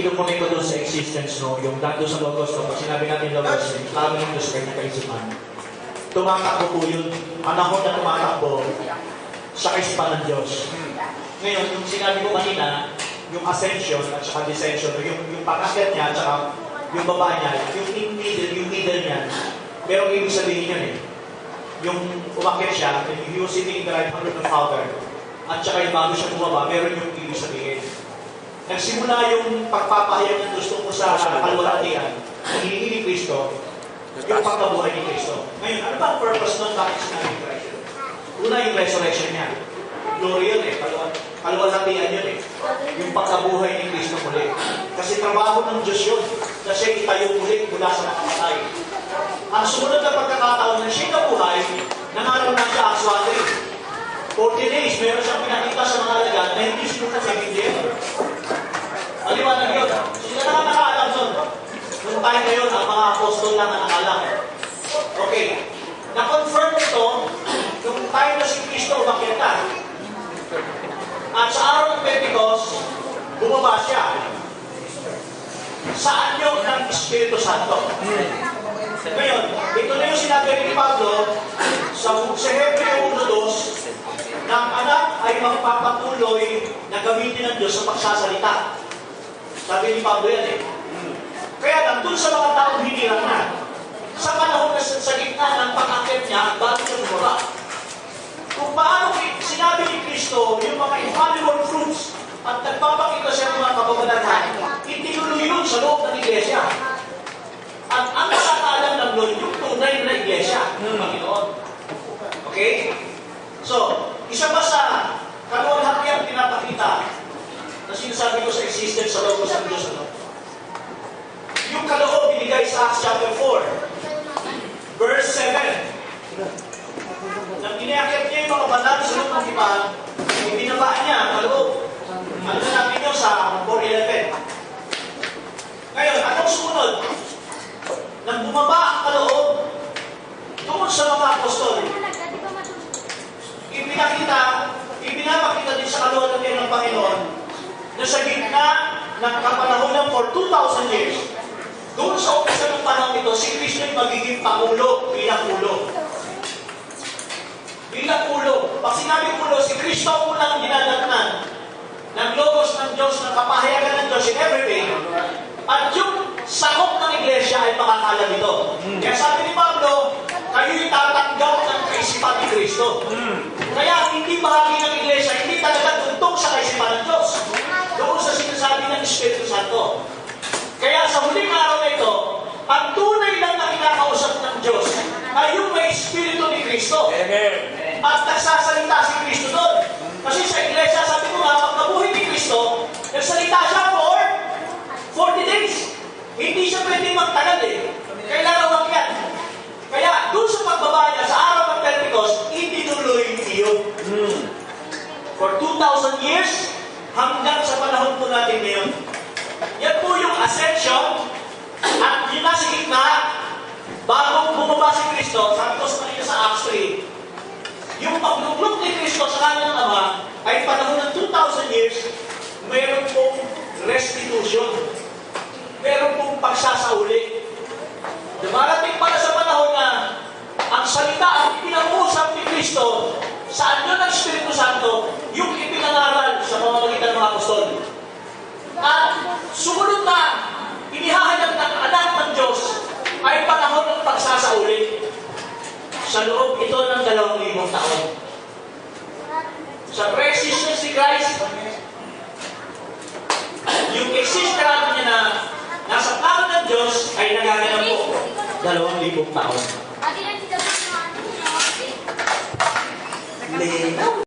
idudumuni ko doon sa existence, no, yung dando sa Logos, no, pag sinabi natin Logos, plano ng Diyos kanyang kaisipan. Tumatakbo po yun, panahon na tumatakbo sa kaisipan ng Diyos. Ngayon, yung sinabi ko kanina, yung ascension at saka descension, yung pag-akyat niya at saka yung baba niya, yung middle niya, merong ibig sabihin yan eh. Yung umakyat siya, he was sitting in the right hand of the Father, at saka yung bago siya bumaba, meron yung ibig sabihin. Nagsimula yung pagpapahayag ng Diyos tungkol sa kalwalatian, hinihingi ni Kristo, yung pagkabuhay ni Kristo. Ngayon, ano ba ang purpose nun? Bakit sinabi ni Kristo? Una, yung resurrection niya. Glory yun eh. Kalwalatian yun eh. Yung pagkabuhay ni Kristo muli. Kasi trabaho ng Diyos yun na siya itayo muli mula sa mga patay. Ang sumunod na pagkakataon na siya nabuhay, nangaroon na siya actually. 40 days, meron siyang pinakita sa mga alagad na hindi sinukat sa Biblia. Maliwanag yun. Sila naman nakaalam nun. Nung tayo ngayon, ang mga apostol lang ang nakaalam. Okay. Na-confirm ito, nung tayo na si Kristo umakyat na. At sa araw ng Pentecost, bumaba siya. Saan yung ng Espiritu Santo? Ngayon, ito na yung sinabi ni Pablo sa Hebreo 1:2 na ang anak ay magpapatuloy na gamitin ng Diyos sa pagsasalita. Sabi ni Pablo yan eh. Kaya lang, dun sa mga taong hinirang na, sa panahon na sa gitna ng pag-akit niya, ang bago niya bumaba. Kung paano sinabi ni Kristo yung mga infallible fruits at nagpapakita siya ng mga kababalahan, itinuloy yun sa loob ng iglesia. At ang nakakaalam ng Lord, yung tunay na iglesia ng Panginoon. Okay? So, isa pa sa kaluwalhatiang pinapakita na sinasabi ko sa existence sa Logos ng Diyos, ano? Yung kaloob binigay sa Acts chapter 4, verse 7. Nang iniakit niya yung mga banal sa loob ng tipan, ibinaba niya ang kaloob. Ano na natin nyo sa 4:11? Ngayon, anong sumunod? Nang bumaba ang kaloob, tungkol sa mga apostol, ibinapakita din sa kaluwalhatian ng Panginoon na sa gitna ng kapanahonan for 2,000 years, doon sa umpisa ng panahon ito, si Kristo ay magiging Pangulo bilang ulo. Bilang ulo. Pag sinabi ulo, si Kristo ang unang dinadatnan ng Logos ng Diyos, ng kapahayagan ng Diyos in everything, at yung sakop ng iglesia ay makakalam ito. Kaya sabi ni Pablo, kayo'y tatanggap ng kaisipan ni Kristo. Kaya hindi bahagi ng iglesia, hindi talaga tuntong sa kaisipan ng Diyos. Doon sa sinasabi ng Espiritu Santo. Kaya sa huling araw na ito, ang tunay lang na kinakausap ng Diyos ay yung may Espiritu ni Kristo. At nagsasalita si Kristo doon. Kasi sa iglesia, sabi ko nga, pagkabuhay ni Kristo, nagsalita siya for 40 days. Hindi siya pwedeng magtagal eh. Kailangan umakyat. Kaya doon sa pagbaba niya sa araw ng Pentecost, itinuloy yun. For 2,000 years, hanggang sa panahon po natin ngayon. Yan po yung ascension at yun nasa gitna, bago bumaba si Kristo, sabi ko sa kanina sa Acts 3, yung pagluglok ni Kristo sa kanan ng Ama ay panahon ng 2,000 years, mayroon pong restitution. Meron pong pagsasauli. Dumarating pala sa panahon na ang salita ang ipinag-uusap ni Kristo sa anyo ng Espiritu Santo, yung ipinangaral sa pamamagitan ng mga apostol. At sumunod na inihahayag ng anak ng Diyos ay panahon ng pagsasauli. Sa loob ito ng 2,000 taon. Sa pre-existence ni Christ, yung existence niya na nasa plano ng Diyos ay nagaganap po 2,000 taon.